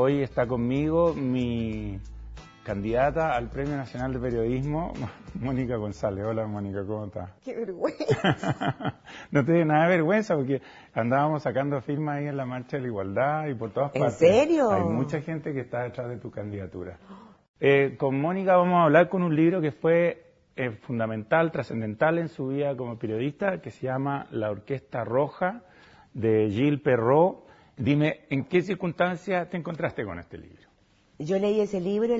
Hoy está conmigo mi candidata al Premio Nacional de Periodismo, Mónica González. Hola, Mónica, ¿cómo estás? ¡Qué vergüenza! No te dé nada de vergüenza porque andábamos sacando firmas ahí en la Marcha de la Igualdad y por todas partes. ¿En serio? Hay mucha gente que está detrás de tu candidatura. Con Mónica vamos a hablar con un libro que fue fundamental, trascendental en su vida como periodista, que se llama La Orquesta Roja, de Gilles Perrault. Dime, ¿en qué circunstancias te encontraste con este libro? Yo leí ese libro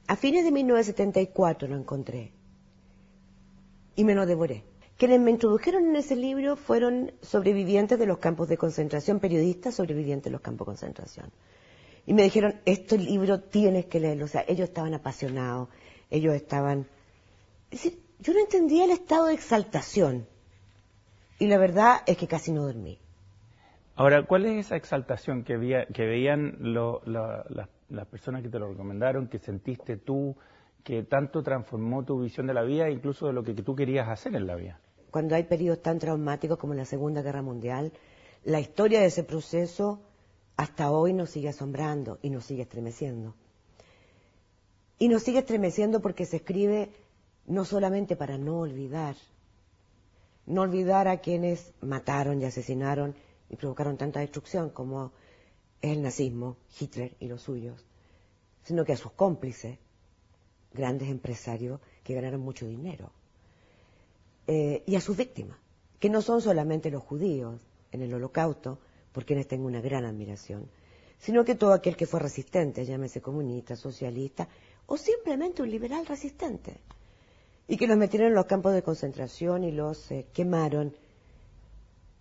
a fines de 1974 lo encontré y me lo devoré. Quienes me introdujeron en ese libro fueron sobrevivientes de los campos de concentración, periodistas sobrevivientes de los campos de concentración. Y me dijeron, este libro tienes que leerlo. O sea, ellos estaban apasionados, ellos estaban... Es decir, yo no entendía el estado de exaltación. Y la verdad es que casi no dormí. Ahora, ¿cuál es esa exaltación que veían las personas que te lo recomendaron, que sentiste tú, que tanto transformó tu visión de la vida, incluso de lo que tú querías hacer en la vida? Cuando hay periodos tan traumáticos como la Segunda Guerra Mundial, la historia de ese proceso hasta hoy nos sigue asombrando y nos sigue estremeciendo. Y nos sigue estremeciendo porque se escribe no solamente para no olvidar a quienes mataron y asesinaron y provocaron tanta destrucción como es el nazismo, Hitler y los suyos, sino que a sus cómplices, grandes empresarios que ganaron mucho dinero, y a sus víctimas, que no son solamente los judíos en el Holocausto, por quienes tengo una gran admiración, sino que todo aquel que fue resistente, llámese comunista, socialista, o simplemente un liberal resistente, y que los metieron en los campos de concentración y los quemaron,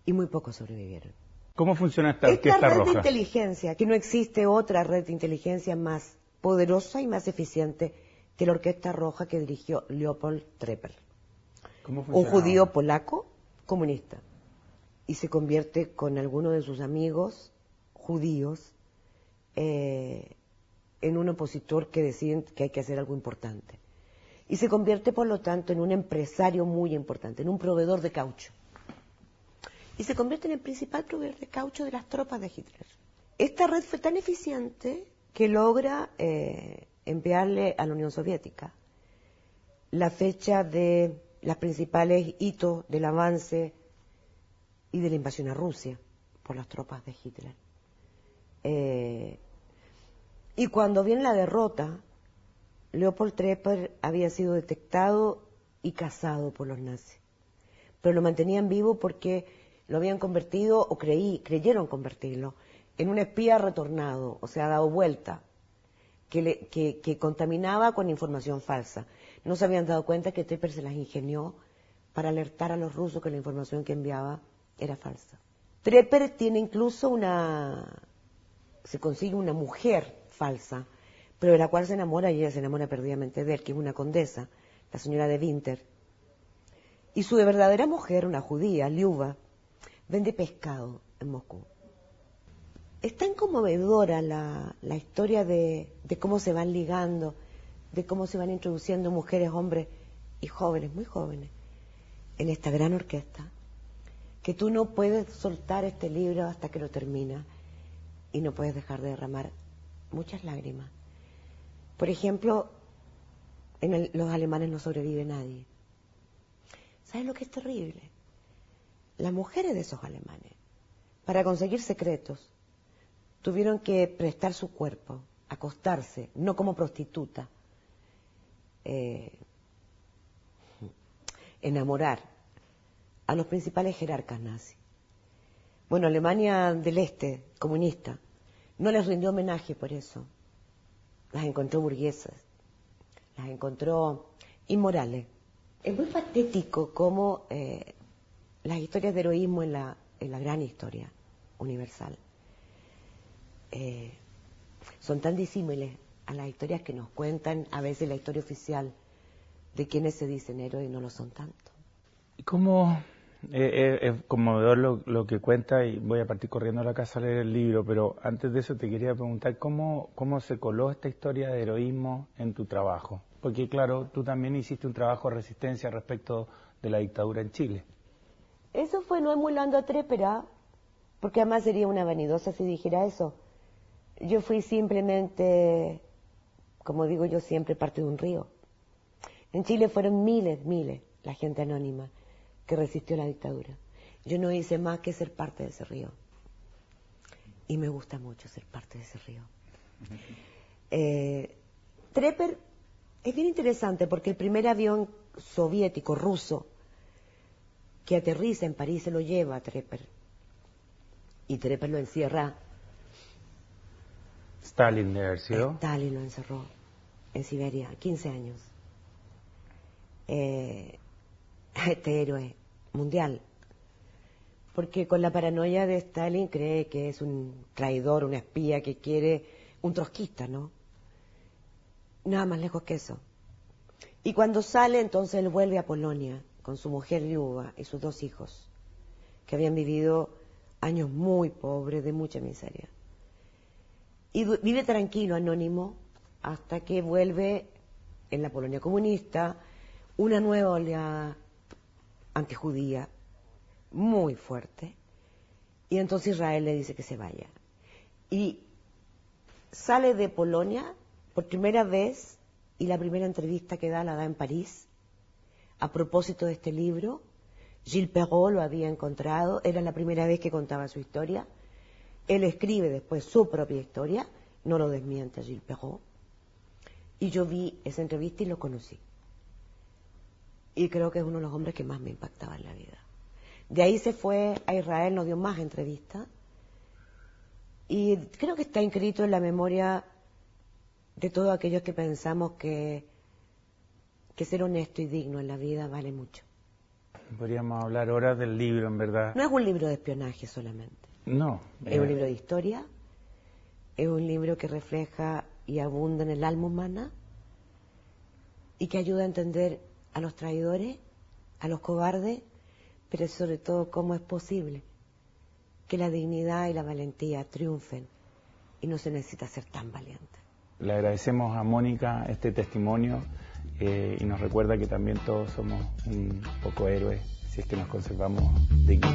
y muy pocos sobrevivieron. ¿Cómo funciona esta Orquesta Roja? Esta red de inteligencia, que no existe otra red de inteligencia más poderosa y más eficiente que la Orquesta Roja que dirigió Leopold Trepper, un judío polaco comunista, y se convierte con algunos de sus amigos judíos en un opositor que deciden que hay que hacer algo importante. Y se convierte, por lo tanto, en un empresario muy importante, en un proveedor de caucho. Y se convierte en el principal proveedor de caucho de las tropas de Hitler. Esta red fue tan eficiente que logra enviarle a la Unión Soviética la fecha de los principales hitos del avance y de la invasión a Rusia por las tropas de Hitler. Y cuando viene la derrota, Leopold Trepper había sido detectado y cazado por los nazis, pero lo mantenían vivo porque lo habían convertido, o creyeron convertirlo, en un espía retornado, o sea, dado vuelta, que contaminaba con información falsa. No se habían dado cuenta que Trepper se las ingenió para alertar a los rusos que la información que enviaba era falsa. Trepper tiene incluso se consigue una mujer falsa, pero de la cual se enamora y ella se enamora perdidamente de él, que es una condesa, la señora de Winter. Y su verdadera mujer, una judía, Liuba, vende pescado en Moscú. Es tan conmovedora la historia de cómo se van ligando, de cómo se van introduciendo mujeres, hombres y jóvenes, muy jóvenes, en esta gran orquesta, que tú no puedes soltar este libro hasta que lo terminas y no puedes dejar de derramar muchas lágrimas. Por ejemplo, los alemanes no sobrevive nadie. ¿Sabes lo que es terrible? Las mujeres de esos alemanes, para conseguir secretos, tuvieron que prestar su cuerpo, acostarse, no como prostituta, enamorar a los principales jerarcas nazis. Bueno, Alemania del Este, comunista, no les rindió homenaje por eso. Las encontró burguesas, las encontró inmorales. Es muy patético cómo las historias de heroísmo en la gran historia universal son tan disímiles a las historias que nos cuentan a veces la historia oficial de quienes se dicen héroes y no lo son tanto. ¿Cómo es conmovedor lo que cuenta? Y voy a partir corriendo a la casa a leer el libro, pero antes de eso te quería preguntar cómo se coló esta historia de heroísmo en tu trabajo, porque claro, tú también hiciste un trabajo de resistencia respecto de la dictadura en Chile. Eso fue no emulando a Trepper, porque además sería una vanidosa si dijera eso. Yo fui simplemente, como digo yo siempre, parte de un río. En Chile fueron miles la gente anónima que resistió la dictadura. Yo no hice más que ser parte de ese río. Y me gusta mucho ser parte de ese río. Trepper es bien interesante porque el primer avión soviético, ruso, que aterriza en París se lo lleva a Trepper. Y Trepper lo encierra. Stalin debe haber sido. Stalin lo encerró en Siberia, 15 años. Este héroe mundial. Porque con la paranoia de Stalin cree que es un traidor, un espía que quiere, un trotskista, ¿no? Nada más lejos que eso. Y cuando sale, entonces él vuelve a Polonia con su mujer Liuba y sus 2 hijos, que habían vivido años muy pobres, de mucha miseria. Y vive tranquilo, anónimo, hasta que vuelve en la Polonia comunista una nueva oleada antijudía muy fuerte. Y entonces Israel le dice que se vaya. Y sale de Polonia por primera vez, y la primera entrevista que da la da en París, a propósito de este libro. Gilles Perrault lo había encontrado, era la primera vez que contaba su historia. Él escribe después su propia historia, no lo desmiente Gilles Perrault. Y yo vi esa entrevista y lo conocí. Y creo que es uno de los hombres que más me impactaba en la vida. De ahí se fue a Israel, no dio más entrevistas. Y creo que está inscrito en la memoria de todos aquellos que pensamos que ser honesto y digno en la vida vale mucho. Podríamos hablar horas del libro, en verdad. No es un libro de espionaje solamente. No. Es un libro de historia, es un libro que refleja y abunda en el alma humana y que ayuda a entender a los traidores, a los cobardes, pero sobre todo cómo es posible que la dignidad y la valentía triunfen y no se necesita ser tan valiente. Le agradecemos a Mónica este testimonio y nos recuerda que también todos somos un poco héroes si es que nos conservamos dignos.